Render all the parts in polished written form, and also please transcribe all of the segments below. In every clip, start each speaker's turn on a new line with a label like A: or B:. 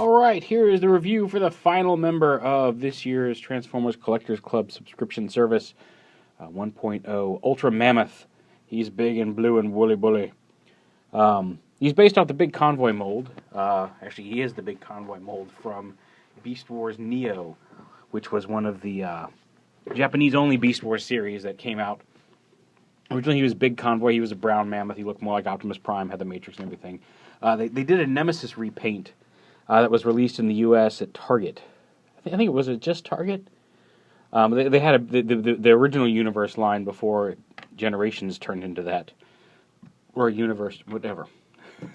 A: Alright, here is the review for the final member of this year's Transformers Collectors Club subscription service, 1.0 Ultra Mammoth. He's big and blue and woolly bully. He's based off the Big Convoy mold. Actually, he is the Big Convoy mold from Beast Wars Neo, which was one of the Japanese-only Beast Wars series that came out. Originally, he was Big Convoy. He was a brown mammoth. He looked more like Optimus Prime, had the Matrix and everything. They did a Nemesis repaint that was released in the U.S. at Target. I think it was just Target. They had the original Universe line before Generations turned into that, or Universe, whatever. There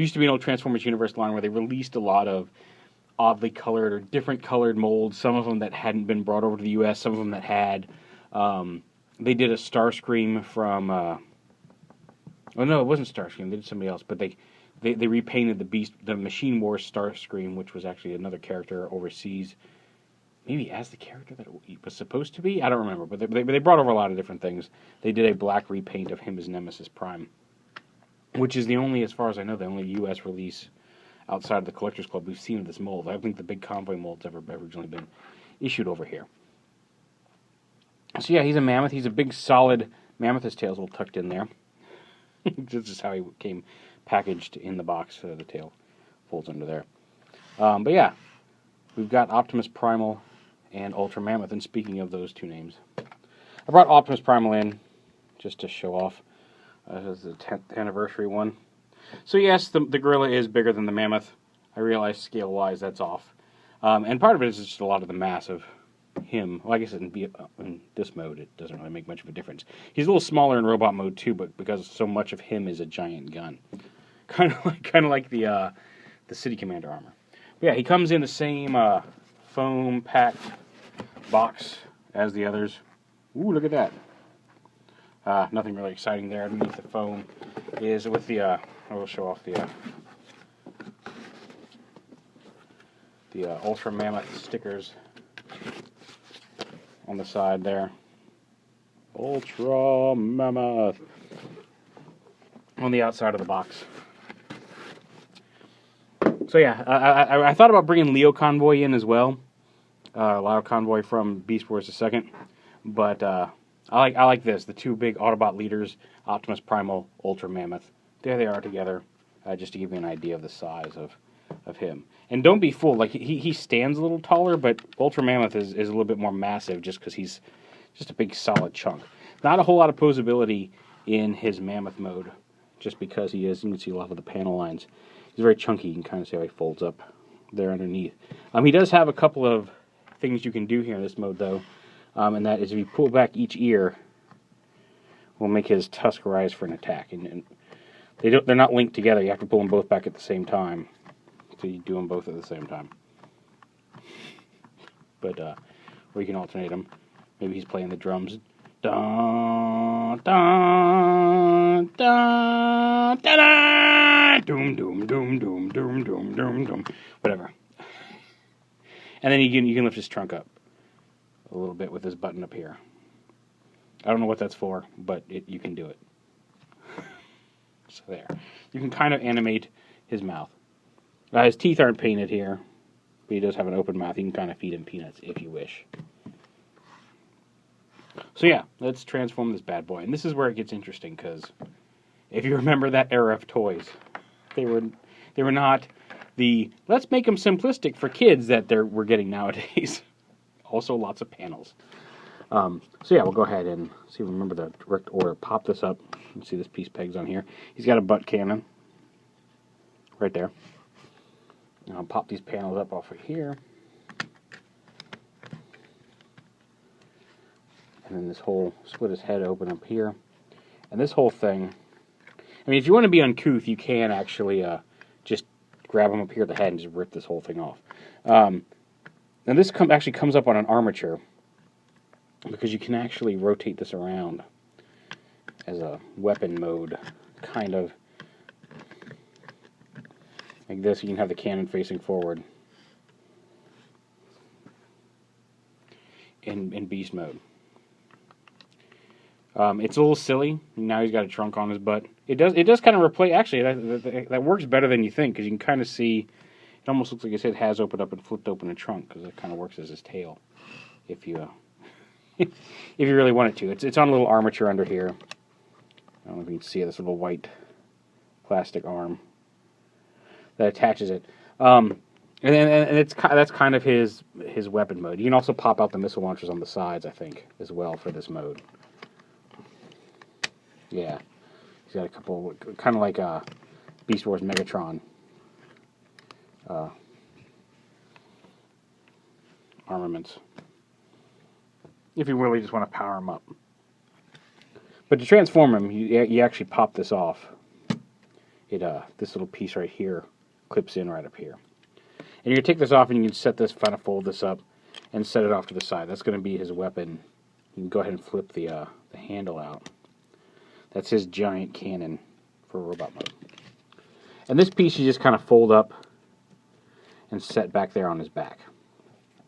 A: used to be an old Transformers Universe line where they released a lot of oddly colored or different colored molds. Some of them that hadn't been brought over to the U.S. Some of them that had. They did a Starscream from. Oh no, it wasn't Starscream. They did somebody else, but they repainted the Machine Wars Starscream, which was actually another character overseas, maybe as the character that it was supposed to be. I don't remember, but they brought over a lot of different things. They did a black repaint of him as Nemesis Prime, which is the only, as far as I know, the only U.S. release outside of the Collectors Club we've seen of this mold. I don't think the Big Convoy mold's ever originally been issued over here. So yeah, he's a mammoth. He's a big, solid mammoth. His tail's all tucked in there. This is how he came packaged in the box. The tail folds under there. But yeah, we've got Optimus Primal and Ultra Mammoth. And speaking of those two names, I brought Optimus Primal in just to show off. This is the 10th anniversary one. So yes, the gorilla is bigger than the mammoth. I realize scale-wise that's off. And part of it is just a lot of the mass of him. Well, I guess in this mode it doesn't really make much of a difference. He's a little smaller in robot mode too, but because so much of him is a giant gun. Kind of like the City Commander armor. But yeah, he comes in the same foam packed box as the others. Ooh, look at that. Nothing really exciting there. Underneath the foam is with the I will show off the Ultra Mammoth stickers on the side there. Ultra Mammoth on the outside of the box. So yeah, I thought about bringing Leo Convoy in as well. Leo Convoy from Beast Wars II. But I like this. The two big Autobot leaders, Optimus Primal, Ultra Mammoth. There they are together, just to give you an idea of the size of him. And don't be fooled. Like he stands a little taller, but Ultra Mammoth is a little bit more massive just because he's just a big solid chunk. Not a whole lot of posability in his Mammoth mode, just because he is. You can see a lot of the panel lines. He's very chunky. You can kind of see how he folds up there underneath. He does have a couple of things you can do here in this mode, though, and that is if you pull back each ear, will make his tusk rise for an attack. And they're not linked together. You have to pull them both back at the same time. So you do them both at the same time. But or you can alternate them. Maybe he's playing the drums. Dun, dun, dun, dun, dun, doom, doom, doom, doom, doom, doom, doom, doom, whatever. And then you can lift his trunk up a little bit with this button up here. I don't know what that's for, but you can do it. So there. You can kind of animate his mouth. His teeth aren't painted here, but he does have an open mouth. You can kind of feed him peanuts if you wish. So yeah, let's transform this bad boy. And this is where it gets interesting, because if you remember that era of toys, they were not the let's make them simplistic for kids that we're getting nowadays. Also lots of panels. So yeah, we'll go ahead and see. Remember the correct order. Pop this up. You see this piece pegs on here. He's got a butt cannon right there. And I'll pop these panels up off of here. And then this whole, split his head open up here. And this whole thing, I mean, if you want to be uncouth, you can actually just grab him up here at the head and just rip this whole thing off. And this actually comes up on an armature, because you can actually rotate this around as a weapon mode, kind of. Like this, you can have the cannon facing forward in beast mode. It's a little silly. Now he's got a trunk on his butt. It does kind of replace. Actually, that works better than you think, because you can kind of see It almost looks like his head has opened up and flipped open the trunk, because it kind of works as his tail, if you if you really want it to. It's on a little armature under here. I don't know if you can see this little white plastic arm that attaches it. And that's kind of his weapon mode. You can also pop out the missile launchers on the sides, I think, as well for this mode. Yeah, he's got a couple, kind of like Beast Wars Megatron armaments, if you really just want to power him up. But to transform him, you actually pop this off. This little piece right here clips in right up here. And you can take this off and you can set this, kind of fold this up and set it off to the side. That's going to be his weapon. You can go ahead and flip the handle out. That's his giant cannon for robot mode. And this piece you just kind of fold up and set back there on his back.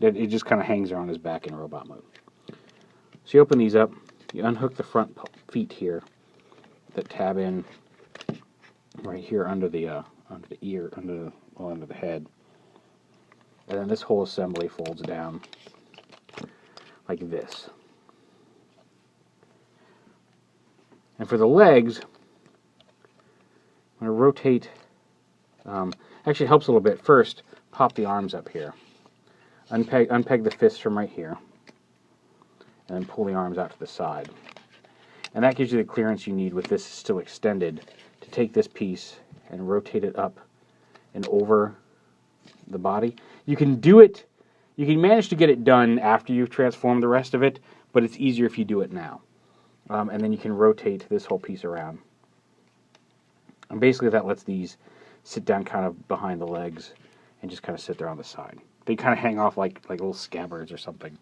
A: It just kind of hangs there on his back in robot mode. So you open these up, you unhook the front feet here that tab in right here under the ear, under the head. And then this whole assembly folds down like this. And for the legs, I'm going to rotate, actually helps a little bit. First, pop the arms up here. Unpeg the fists from right here. And then pull the arms out to the side. And that gives you the clearance you need with this still extended to take this piece and rotate it up and over the body. You can do it, you can manage to get it done after you've transformed the rest of it, but it's easier if you do it now. And then you can rotate this whole piece around. And basically that lets these sit down kind of behind the legs and just kind of sit there on the side. They kind of hang off like little scabbards or something.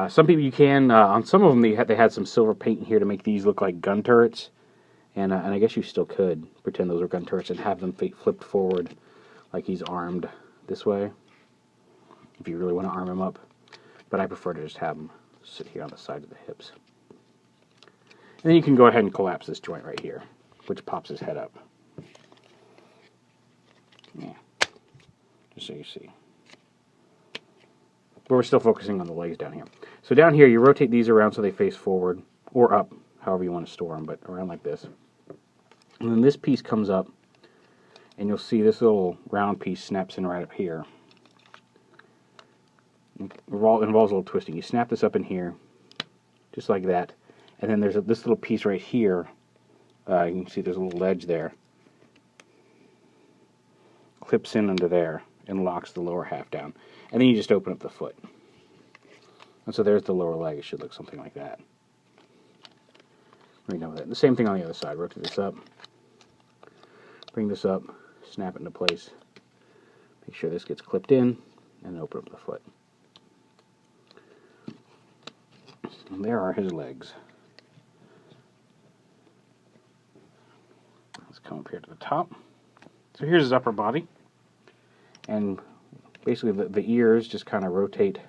A: Some people you can, on some of them they had some silver paint in here to make these look like gun turrets. And I guess you still could pretend those were gun turrets and have them flipped forward like he's armed this way, if you really want to arm him up. But I prefer to just have him sit here on the side of the hips. And then you can go ahead and collapse this joint right here, which pops his head up. Yeah, just so you see. But we're still focusing on the legs down here. So down here, you rotate these around so they face forward, or up, however you want to store them, but around like this. And then this piece comes up, and you'll see this little round piece snaps in right up here. It involves a little twisting. You snap this up in here, just like that. And then there's this little piece right here. You can see there's a little ledge there. Clips in under there and locks the lower half down. And then you just open up the foot. And so there's the lower leg. It should look something like that. Right now with that. The same thing on the other side. Rotate this up. Bring this up. Snap it into place. Make sure this gets clipped in. And open up the foot. And there are his legs. Let's come up here to the top. So here's his upper body. And basically the ears just kind of rotate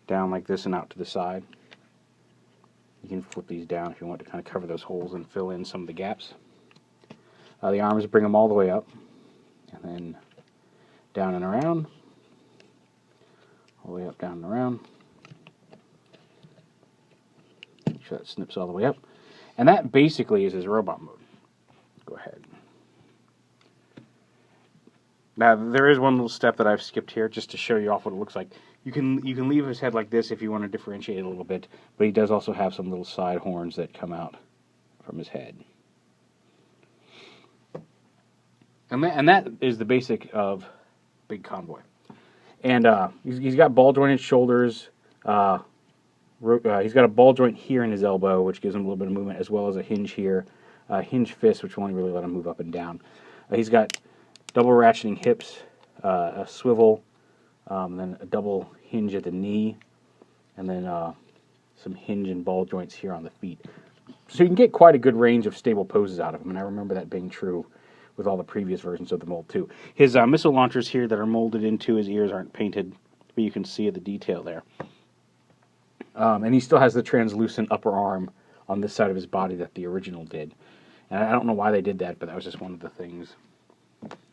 A: down like this and out to the side. You can flip these down if you want to kind of cover those holes and fill in some of the gaps. The arms bring them all the way up. And then down and around. All the way up, down and around. Make sure that snips all the way up. And that basically is his robot mode. Go ahead. Now there is one little step that I've skipped here just to show you off what it looks like. You can leave his head like this if you want to differentiate it a little bit, but he does also have some little side horns that come out from his head. And that is the basic of Big Convoy. And he's got ball jointed shoulders. He's got a ball joint here in his elbow, which gives him a little bit of movement, as well as a hinge here. Hinge fist, which will only really let him move up and down. He's got double ratcheting hips, a swivel, then a double hinge at the knee, and then some hinge and ball joints here on the feet. So you can get quite a good range of stable poses out of him, and I remember that being true with all the previous versions of the mold too. His missile launchers here that are molded into his ears aren't painted, but you can see the detail there. And he still has the translucent upper arm on this side of his body that the original did. And I don't know why they did that, but that was just one of the things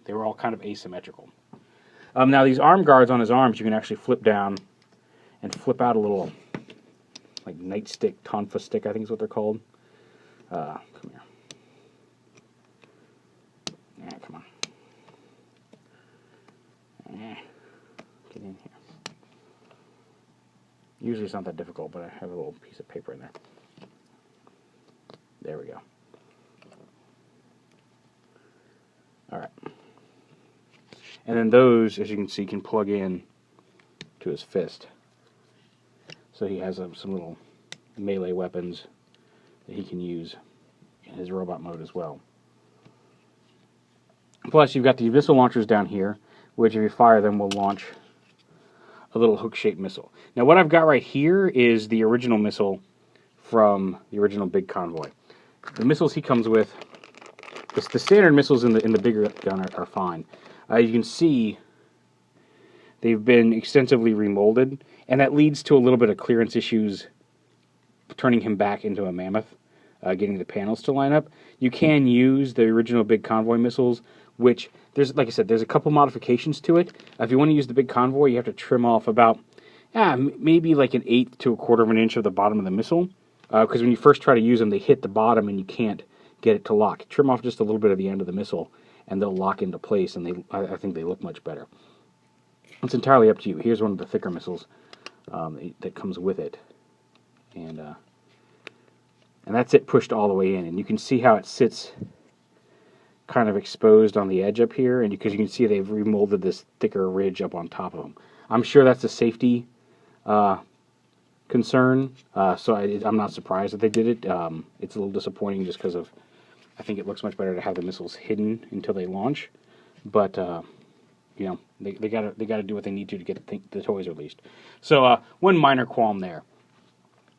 A: They were all kind of asymmetrical. Now these arm guards on his arms, you can actually flip down and flip out a little, like, nightstick, tonfa stick, I think is what they're called. Come here. Yeah, come on. Get in here. Usually it's not that difficult, but I have a little piece of paper in there. There we go. Alright. And then those, as you can see, can plug in to his fist. So he has some little melee weapons that he can use in his robot mode as well. Plus, you've got the missile launchers down here, which if you fire them will launch a little hook-shaped missile. Now what I've got right here is the original missile from the original big convoy. The missiles he comes with, the standard missiles in the bigger gun are fine. You can see they've been extensively remolded, and that leads to a little bit of clearance issues, turning him back into a Mammoth, getting the panels to line up. You can use the original big convoy missiles, which, like I said, there's a couple modifications to it. If you want to use the big convoy, you have to trim off about, maybe like 1/8 to 1/4 of an inch of the bottom of the missile, because when you first try to use them, they hit the bottom and you can't get it to lock. Trim off just a little bit of the end of the missile, and they'll lock into place, and I think they look much better. It's entirely up to you. Here's one of the thicker missiles that comes with it, and that's it pushed all the way in, and you can see how it sits kind of exposed on the edge up here, and because you can see they've remolded this thicker ridge up on top of them. I'm sure that's a safety concern, so I'm not surprised that they did it. It's a little disappointing just because of, I think it looks much better to have the missiles hidden until they launch, but you know, they gotta do what they need to get the toys released. So one minor qualm there,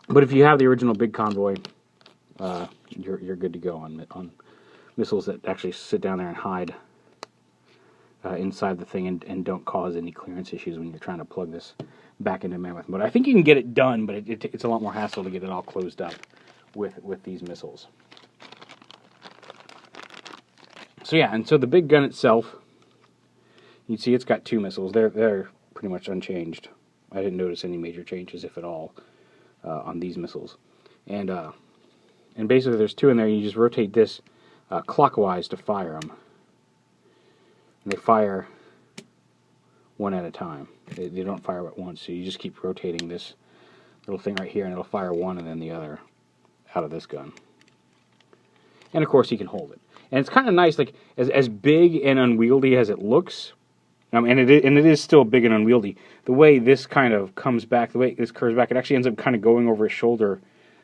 A: but if you have the original big convoy, you're good to go on missiles that actually sit down there and hide inside the thing and don't cause any clearance issues when you're trying to plug this back into Mammoth mode. I think you can get it done, but it's a lot more hassle to get it all closed up with these missiles. So yeah, and so the big gun itself, you can see it's got 2 missiles. They're pretty much unchanged. I didn't notice any major changes, if at all, on these missiles. And basically there's 2 in there. You just rotate this clockwise to fire them. And they fire one at a time. They don't fire at once, so you just keep rotating this little thing right here, and it'll fire one and then the other out of this gun. And of course, he can hold it. And it's kind of nice, like, as big and unwieldy as it looks, and it is still big and unwieldy, the way this kind of comes back, the way this curves back, it actually ends up kind of going over his shoulder,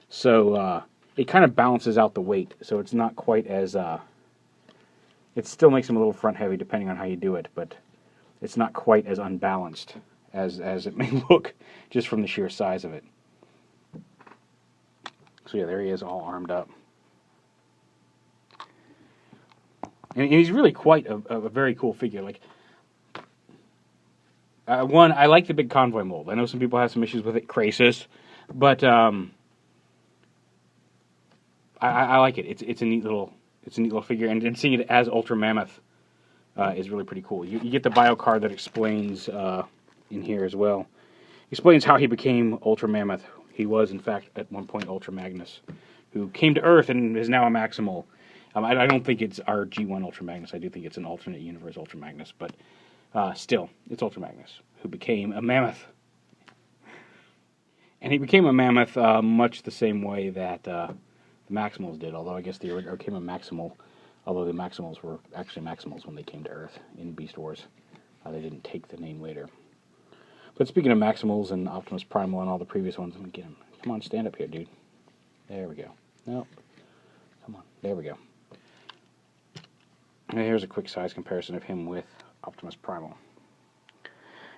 A: so it kind of balances out the weight, so it's not quite as, it still makes him a little front heavy depending on how you do it, but it's not quite as unbalanced as it may look just from the sheer size of it. So yeah, there he is, all armed up. And he's really quite a very cool figure. Like, one, I like the big convoy mold. I know some people have some issues with it, Krasis, but I like it. It's a neat little figure, and seeing it as Ultra Mammoth is really pretty cool. You get the bio card that explains in here as well. Explains how he became Ultra Mammoth. He was, in fact, at one point Ultra Magnus, who came to Earth and is now a Maximal. I don't think it's our G1 Ultra Magnus. I do think it's an alternate universe Ultra Magnus, but still, it's Ultra Magnus, who became a Mammoth. And he became a Mammoth much the same way that the Maximals did, although I guess they became a Maximal, although the Maximals were actually Maximals when they came to Earth in Beast Wars. They didn't take the name later. But speaking of Maximals and Optimus Primal and all the previous ones, let me get him. Come on, stand up here, dude. There we go. Nope. Come on. There we go. And here's a quick size comparison of him with Optimus Primal.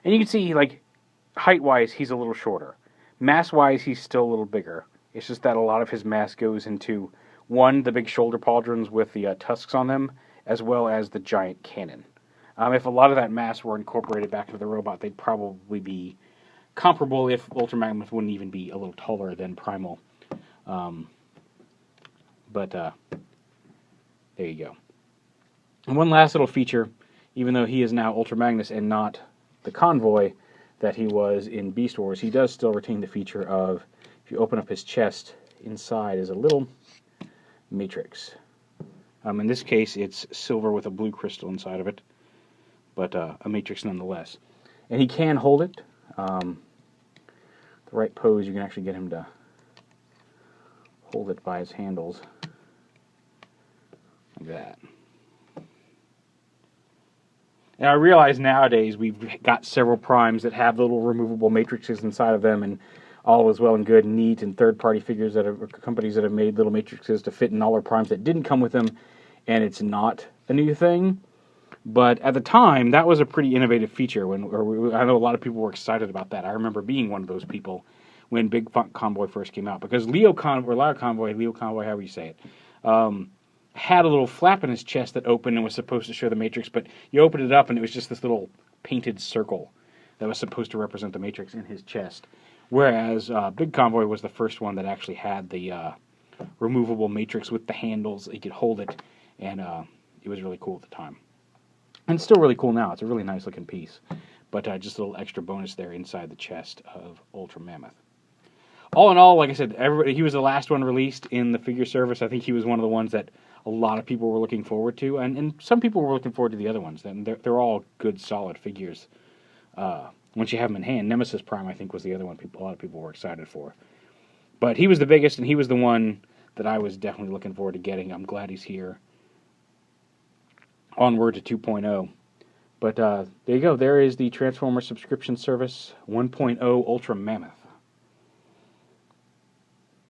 A: And you can see, like, height-wise, he's a little shorter. Mass-wise, he's still a little bigger. It's just that a lot of his mass goes into, one, the big shoulder pauldrons with the tusks on them, as well as the giant cannon. If a lot of that mass were incorporated back into the robot, they'd probably be comparable, if Ultra Mammoth wouldn't even be a little taller than Primal. But there you go. And one last little feature even though he is now Ultra Magnus and not the convoy that he was in Beast Wars, he does still retain the feature of, if you open up his chest, inside is a little matrix. In this case, it's silver with a blue crystal inside of it, but a matrix nonetheless. And he can hold it. The right pose, you can actually get him to hold it by his handles. Like that. And I realize nowadays we've got several primes that have little removable matrices inside of them, and all is well and good and neat, and third-party figures that are companies that have made little matrices to fit in all their primes that didn't come with them, and it's not a new thing. But at the time, that was a pretty innovative feature. I know a lot of people were excited about that. I remember being one of those people when Big Convoy first came out, because Leo Convoy, however you say it, had a little flap in his chest that opened and was supposed to show the Matrix, but you opened it up and it was just this little painted circle that was supposed to represent the Matrix in his chest. Whereas Big Convoy was the first one that actually had the removable Matrix with the handles. He could hold it, and it was really cool at the time. And it's still really cool now. It's a really nice looking piece. But just a little extra bonus there inside the chest of Ultra Mammoth. All in all, like I said, he was the last one released in the figure service. I think he was one of the ones that a lot of people were looking forward to. And some people were looking forward to the other ones. And they're all good, solid figures. Once you have them in hand. Nemesis Prime, I think, was the other one a lot of people were excited for. But he was the biggest, and he was the one that I was definitely looking forward to getting. I'm glad he's here. Onward to 2.0. But there you go. There is the Transformers subscription service 1.0 Ultra Mammoth.